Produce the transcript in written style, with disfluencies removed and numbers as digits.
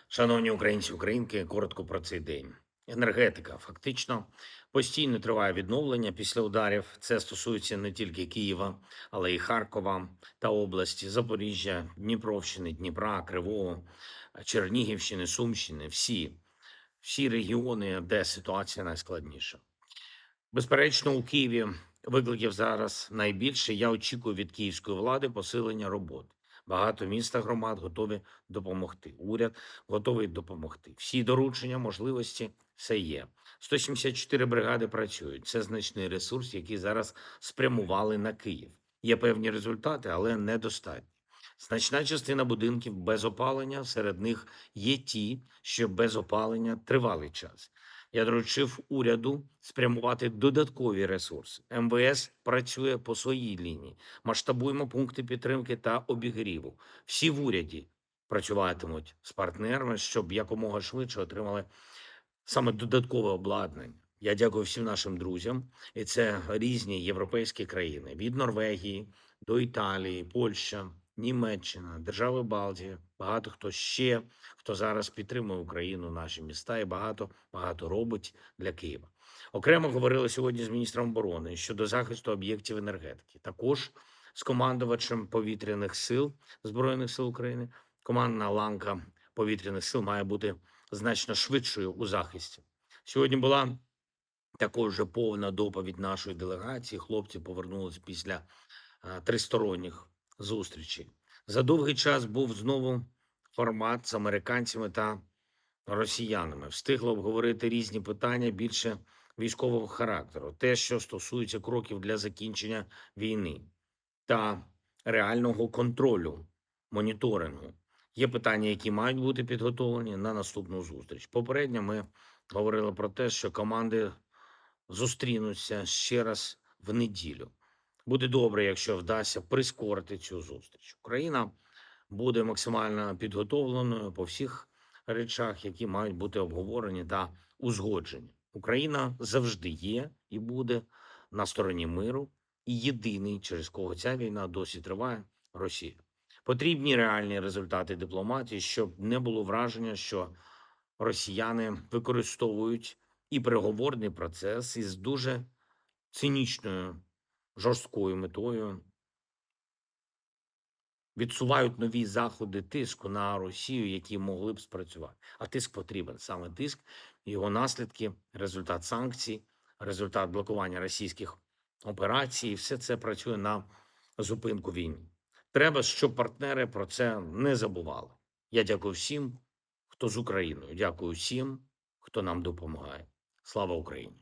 Шановні українці, українки, коротко про цей день. Енергетика фактично постійно триває відновлення після ударів. Це стосується не тільки Києва, але й Харкова та області, Запоріжжя, Дніпровщини, Дніпра, Кривого, Чернігівщини, Сумщини. Всі регіони, де ситуація найскладніша. Безперечно, у Києві викликів зараз найбільше. Я очікую від київської влади посилення роботи. Багато міст та громад готові допомогти. Уряд готовий допомогти. Всі доручення, можливості, все є. 174 бригади працюють. Це значний ресурс, який зараз спрямували на Київ. Є певні результати, але недостатні. Значна частина будинків без опалення, серед них є ті, що без опалення тривалий час. Я доручив уряду спрямувати додаткові ресурси. МВС працює по своїй лінії. Масштабуємо пункти підтримки та обігріву. Всі в уряді працюватимуть з партнерами, щоб якомога швидше отримали саме додаткове обладнання. Я дякую всім нашим друзям, і це різні європейські країни від Норвегії до Італії, Польща, Німеччина, держави Балтії. Багато хто ще хто зараз підтримує Україну, наші міста і багато робить для Києва. Окремо говорили сьогодні з міністром оборони щодо захисту об'єктів енергетики. Також з командувачем повітряних сил Збройних сил України. Командна ланка повітряних сил має бути значно швидшою у захисті. Сьогодні була також вже повна доповідь нашої делегації. Хлопці повернулись після тристоронніх зустрічей. За довгий час був знову формат з американцями та росіянами. Встигли обговорити різні питання більше військового характеру, те, що стосується кроків для закінчення війни та реального контролю, моніторингу. Є питання, які мають бути підготовлені на наступну зустріч. Попередньо ми говорили про те, що команди зустрінуться ще раз в неділю. Буде добре, якщо вдасться прискорити цю зустріч. Україна буде максимально підготовленою по всіх речах, які мають бути обговорені та узгоджені. Україна завжди є і буде на стороні миру, і єдиний, через кого ця війна досі триває, Росія. Потрібні реальні результати дипломатії, щоб не було враження, що росіяни використовують і переговорний процес із дуже цинічною, жорсткою метою, відсувають нові заходи тиску на Росію, які могли б спрацювати. А тиск потрібен. Саме тиск, його наслідки, результат санкцій, результат блокування російських операцій. Все це працює на зупинку війни. Треба, щоб партнери про це не забували. Я дякую всім, хто з Україною. Дякую всім, хто нам допомагає. Слава Україні!